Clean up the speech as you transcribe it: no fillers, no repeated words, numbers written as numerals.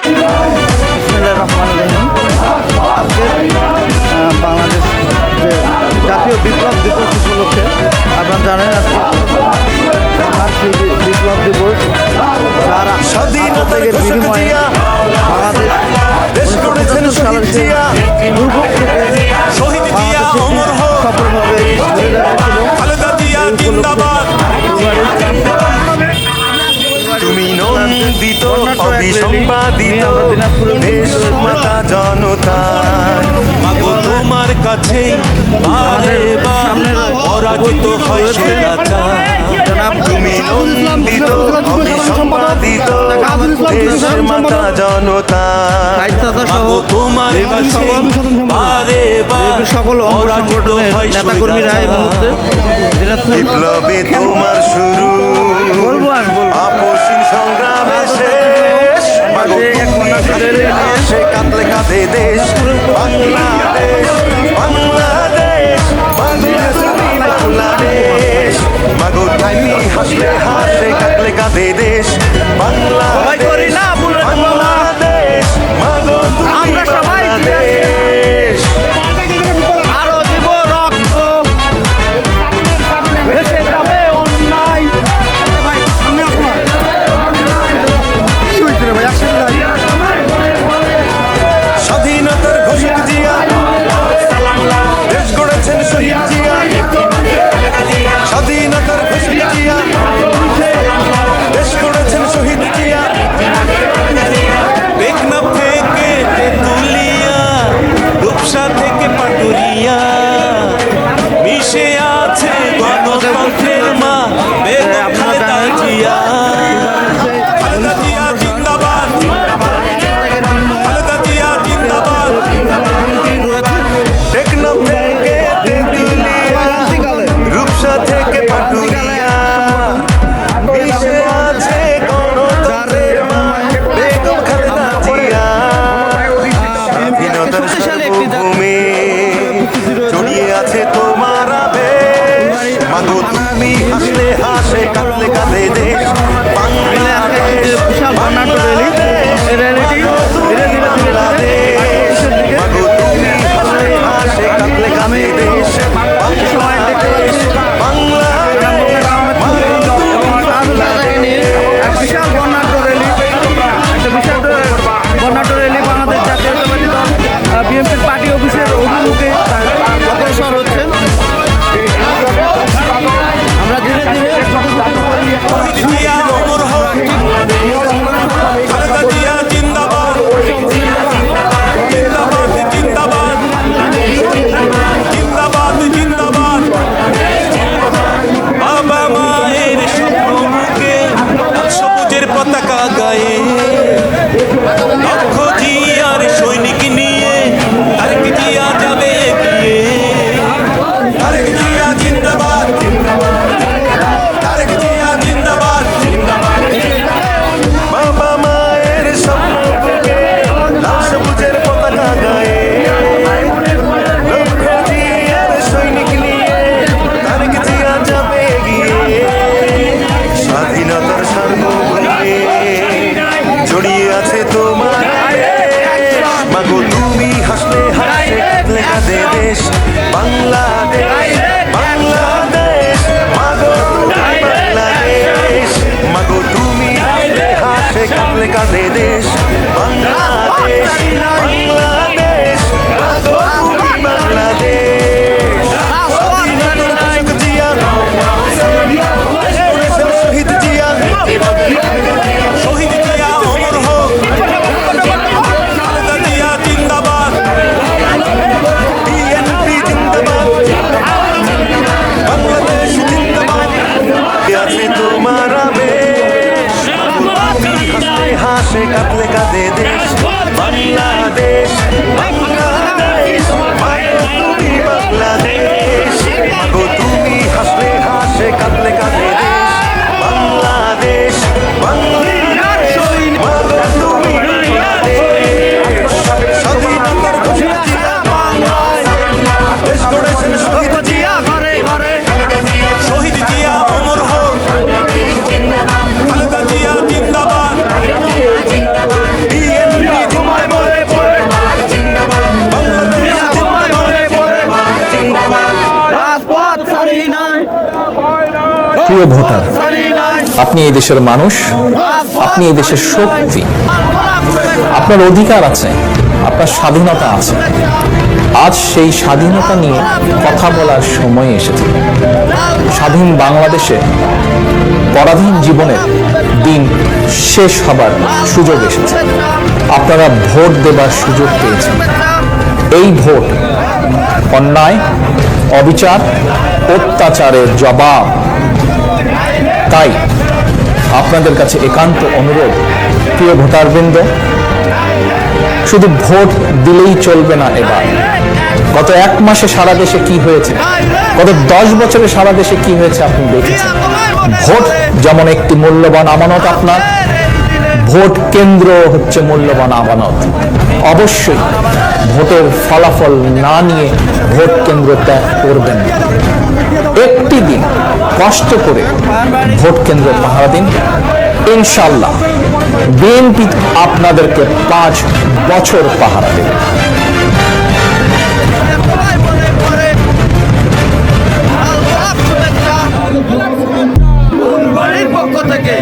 বিসমিল্লাহির রহমানির রহিম। আজকে বাংলাদেশ যে জাতীয় বিপ্লব দিবস উপলক্ষে আপনারা জানেন আজকে বিপ্লব দিবস যারা স্বাধীনতার বিনিময়ে বাংলাদেশ দেশ করেছেন শহীদ জিয়া দুর্ভোগ থেকে শহীদ জিয়া অমর হোক সফলভাবে ঘুরে দাঁড়িয়েছিল। খালেদা জিয়া জিন্দাবাদ। তুমি নন্দিত অবিসংবাদিত দেশ মাতা জনতা মাগো তোমার কাছে বারে বার পরাজিত হয় স্বৈরাচার। তুমি নন্দিত অবিসংবাদিত দেশ মাতা জনতা মাগো তোমার কাছে বারে বার সকল পরাজিত হয় নেতাকর্মীরা এই মুহূর্তে বিপ্লবে তোমার শুরু আপসীন সংগ্রামে শেষ সে কাঁদলে কাঁদে দেশ বাংলাদেশ বাংলাদেশ বাংলাদেশ মাগো তুমি হাসলে হাসে কাঁদলে কাঁদে দেশ বাংলাদেশ বাংলাদেশ মাগো আমরা সবাই দেশ আরো দিব রক্ত ভেসে যাবে অন্যায়। স্বাধীনতার ঘোষক জিয়া দেশ গড়েছেন শহীদ জিয়া স্বাধীনতার ঘোষক জিয়া দেশ গড়েছেন শহীদ জিয়া টেকনাফ থেকে তেঁতুলিয়া রূপসা থেকে পাটুরিয়া মিশে আছে গণতন্ত্রের মা বেগম খালেদা জিয়া। খালেদা জিয়া জিন্দাবাদ। খালেদা জিয়া জিন্দাবাদ। টেকনাফ থেকে তেঁতুলিয়া রূপসা থেকে পাটুরিয়া মিশে আছে গণতন্ত্রের মা বেগম খালেদা জিয়া। স্বাধীনতার সর্বভূমি জড়িয়ে আছে তোমার আবেশ মাগো তুমি হাসলে হাসে কাঁদলে কাঁদে দেশ বাংলাদেশ বাংলাদেশ বাংলাদেশ মাগো তুমি হাসলে হাসে কাঁদলে কাঁদে দেশ বাংলাদেশ বাংলাদেশ এক বিশাল বর্ণাঢ্য র্যালি, একটা বিশাল বর্ণাঢ্য র্যালি বাংলাদেশ জাতীয়তাবাদী দল বিএনপির পার্টি অফিসের অভিমুখে অগ্রসর হচ্ছে। আমরা ধীরে ধীরে শহীদ জিয়া অমর হোক। খালেদা জিয়া জিন্দাবাদ। জিন্দাবাদ জিন্দাবাদ জিন্দাবাদ জিন্দাবাদ। বাবা মায়ের স্বপ্নকে সবুজের পতাকা গায়ে লক্ষ জিয়ার সৈনিক নিয়ে তারেক জিয়া যাবে এগিয়ে। তারেক জিয়া জিন্দাবাদ। তারেক জিয়া জিন্দাবাদ। বাবা মায়ের স্বপ্নকে লাল সবুজের পতাকা গায়ে লক্ষ জিয়ার সৈনিক নিয়ে তারেক জিয়া যাবে এগিয়ে। স্বাধীনতার সার্বভৌমে জড়িয়ে আছে তোমার দেশ মাগো তুমি হাসলে হাসে কাঁদলে কাঁদে দেশ বাংলাদেশ বাংলাদেশ মাগো তুমি বাংলাদেশ মাগো তুমি হাসলে হাসে কাঁদলে কাঁদে দেশ বাংলাদেশ বাংলাদেশ মাগো তুমি বাংলাদেশ। স্বাধীনতার ঘোষক জিয়া দেশ গড়েছেন শহীদ জিয়া শহীদ জিয়া অমর হোক। খালেদা জিয়া জিন্দাবাদ। বিএনপি জিন্দাবাদ। বাংলাদেশ জিন্দাবাদ। আছে তোমার আবেশ তুমি হাসলে হাসে কাঁদলে কাঁদে দেশ বাংলাদেশ বাংলাদেশ মাগো তুমি বাংলাদেশ মাগো তুমি হাসলে হাসে কাঁদলে কাঁদে দেশ বাংলাদেশ বাংলাদেশ মাগো তুমি বাংলাদেশ। স্বাধীনতার ঘোষক জিয়া দেশ গড়েছেন শহীদ জিয়া শহীদ জিয়া অমর হোক। খালেদা জিয়া জিন্দাবাদ। বিএনপি প্রিয় ভোটার, আপনি এই দেশের মানুষ, আপনি এই দেশের শক্তি, আপনার অধিকার আছে, আপনার স্বাধীনতা আছে। আজ সেই স্বাধীনতা নিয়ে কথা বলার সময় এসেছে। স্বাধীন বাংলাদেশে পরাধীন জীবনের দিন শেষ হবার সুযোগ এসেছে। আপনারা ভোট দেবার সুযোগ পেয়েছেন। এই ভোট অন্যায়, অবিচার, অত্যাচারের জবাব। তাই আপনাদের কাছে একান্ত অনুরোধ, প্রিয় ভোটারবৃন্দ, শুধু ভোট দিলেই চলবে না। এবার গত 1 মাসে সারা দেশে কি হয়েছে, গত 10 বছরে সারা দেশে কি হয়েছে আপনি দেখেছেন। ভোট যেমন একটি মূল্যবান আমানত, আপনার ভোট কেন্দ্র হচ্ছে মূল্যবান আমানত। অবশ্যই ভোটের ফলাফল না নিয়ে ভোট কেন্দ্র ত্যাগ করবেন না। একটি দিন কষ্ট করে ভোট কেন্দ্র পাহারা দিন। ইনশাল্লাহ বিএনপি আপনাদেরকে 5 বছর পাহারা দেবে। পক্ষ থেকে